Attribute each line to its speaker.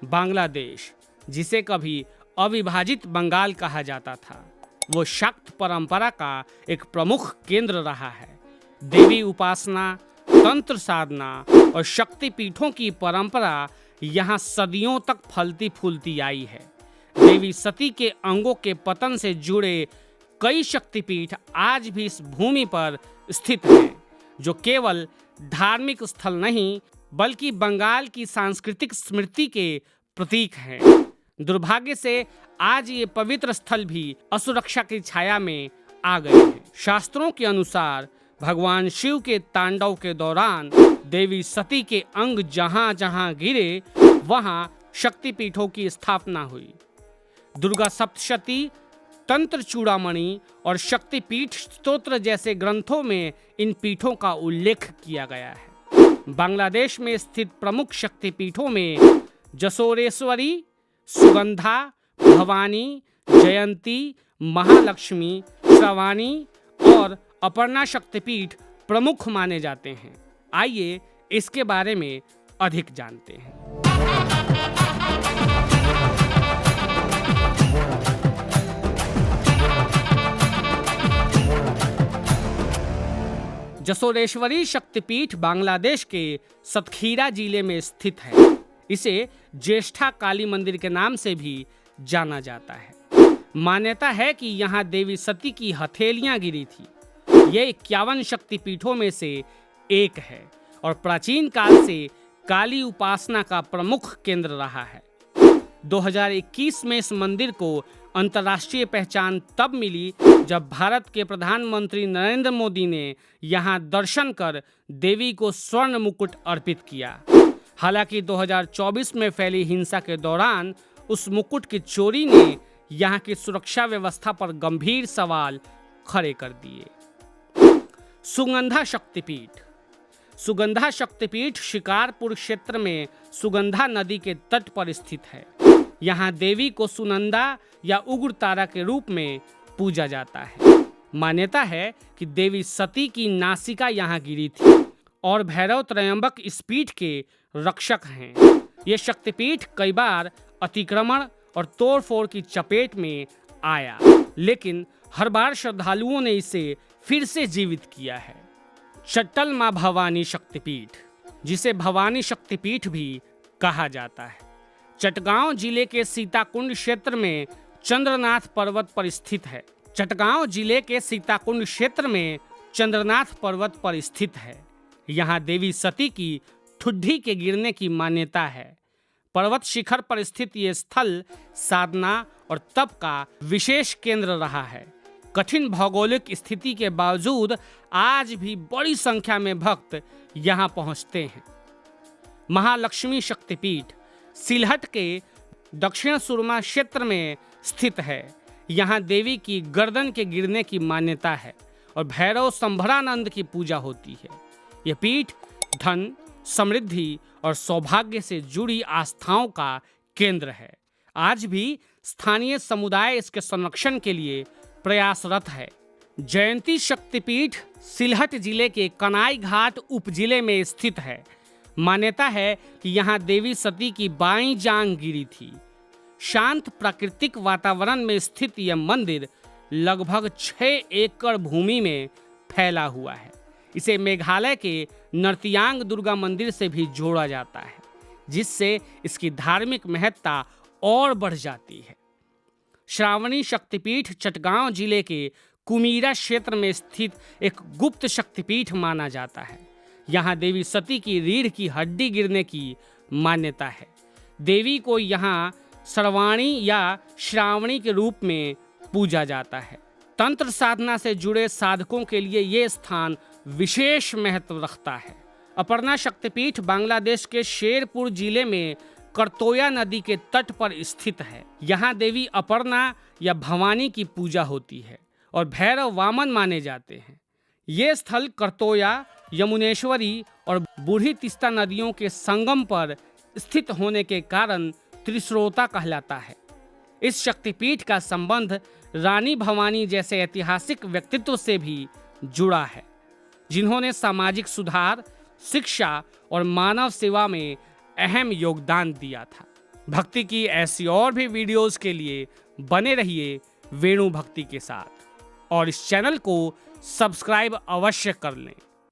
Speaker 1: बांग्लादेश, जिसे कभी अविभाजित बंगाल कहा जाता था, वो शाक्त परंपरा का एक प्रमुख केंद्र रहा है। देवी उपासना, तंत्र साधना और शक्ति पीठों की परंपरा यहाँ सदियों तक फलती फूलती आई है। देवी सती के अंगों के पतन से जुड़े कई शक्तिपीठ आज भी इस भूमि पर स्थित हैं, जो केवल धार्मिक स्थल नहीं बल्कि बंगाल की सांस्कृतिक स्मृति के प्रतीक हैं। दुर्भाग्य से आज ये पवित्र स्थल भी असुरक्षा की छाया में आ गए हैं। शास्त्रों के अनुसार भगवान शिव के तांडव के दौरान देवी सती के अंग जहां जहां गिरे, वहां शक्तिपीठों की स्थापना हुई। दुर्गा सप्तशती, तंत्र चूड़ामणि और शक्तिपीठ स्तोत्र जैसे ग्रंथों में इन पीठों का उल्लेख किया गया है। बांग्लादेश में स्थित प्रमुख शक्तिपीठों में जसोरेश्वरी, सुगंधा, भवानी, जयंती, महालक्ष्मी, श्रवाणी और अपर्णा शक्तिपीठ प्रमुख माने जाते हैं। आइए इसके बारे में अधिक जानते हैं। जसोरेश्वरी शक्तिपीठ बांग्लादेश के सतखीरा जिले में स्थित है। इसे ज्येष्ठा काली मंदिर के नाम से भी जाना जाता है। मान्यता है कि यहाँ देवी सती की हथेलियां गिरी थी। ये 51 शक्तिपीठों में से एक है और प्राचीन काल से काली उपासना का प्रमुख केंद्र रहा है। 2021 में इस मंदिर को अंतर्राष्ट्रीय पहचान तब मिली जब भारत के प्रधानमंत्री नरेंद्र मोदी ने यहाँ दर्शन कर देवी को स्वर्ण मुकुट अर्पित किया। हालांकि 2024 में फैली हिंसा के दौरान उस मुकुट की चोरी ने यहाँ की सुरक्षा व्यवस्था पर गंभीर सवाल खड़े कर दिए। सुगंधा शक्तिपीठ। सुगंधा शक्तिपीठ शिकारपुर क्षेत्र में सुगंधा नदी के तट पर स्थित है। यहाँ देवी को सुनंदा या उग्र तारा के रूप में पूजा जाता है। मान्यता है कि देवी सती की नासिका यहाँ गिरी थी और भैरव त्रयंबक इस पीठ के रक्षक हैं। ये शक्तिपीठ कई बार अतिक्रमण और तोड़फोड़ की चपेट में आया, लेकिन हर बार श्रद्धालुओं ने इसे फिर से जीवित किया है। चट्टल माँ भवानी शक्तिपीठ, जिसे भवानी शक्तिपीठ भी कहा जाता है, चटगांव जिले के सीताकुंड क्षेत्र में चंद्रनाथ पर्वत पर स्थित है। चटगांव जिले के सीताकुंड क्षेत्र में चंद्रनाथ पर्वत पर स्थित है। यहाँ देवी सती की ठुड्डी के गिरने की मान्यता है। पर्वत शिखर पर स्थित ये स्थल साधना और तप का विशेष केंद्र रहा है। कठिन भौगोलिक स्थिति के बावजूद आज भी बड़ी संख्या में भक्त यहाँ पहुँचते हैं। महालक्ष्मी शक्तिपीठ सिलहट के दक्षिण सुरमा क्षेत्र में स्थित है। यहाँ देवी की गर्दन के गिरने की मान्यता है और भैरव संभरानंद की पूजा होती है। यह पीठ धन, समृद्धि और सौभाग्य से जुड़ी आस्थाओं का केंद्र है। आज भी स्थानीय समुदाय इसके संरक्षण के लिए प्रयासरत है। जयंती शक्तिपीठ सिलहट जिले के कनाई घाट उपजिले में स्थित है। मान्यता है कि यहाँ देवी सती की बाईं जांघ गिरी थी। शांत प्राकृतिक वातावरण में स्थित यह मंदिर लगभग 6 एकड़ भूमि में फैला हुआ है। इसे मेघालय के नर्तियांग दुर्गा मंदिर से भी जोड़ा जाता है, जिससे इसकी धार्मिक महत्ता और बढ़ जाती है। श्रावणी शक्तिपीठ चटगांव जिले के कुमीरा क्षेत्र में स्थित एक गुप्त शक्तिपीठ माना जाता है। यहाँ देवी सती की रीढ़ की हड्डी गिरने की मान्यता है। देवी को यहाँ सर्वाणी या श्रावणी के रूप में पूजा जाता है। तंत्र साधना से जुड़े साधकों के लिए ये स्थान विशेष महत्व रखता है। अपर्णा शक्तिपीठ बांग्लादेश के शेरपुर जिले में करतोया नदी के तट पर स्थित है। यहाँ देवी अपर्णा या भवानी की पूजा होती है और भैरव वामन माने जाते हैं। ये स्थल करतोया, यमुनेश्वरी और बूढ़ी तीस्ता नदियों के संगम पर स्थित होने के कारण त्रिस्रोता कहलाता है। इस शक्तिपीठ का संबंध रानी भवानी जैसे ऐतिहासिक व्यक्तित्व से भी जुड़ा है, जिन्होंने सामाजिक सुधार, शिक्षा और मानव सेवा में अहम योगदान दिया था। भक्ति की ऐसी और भी वीडियोस के लिए बने रहिए वेणु भक्ति के साथ और इस चैनल को सब्सक्राइब अवश्य कर लें।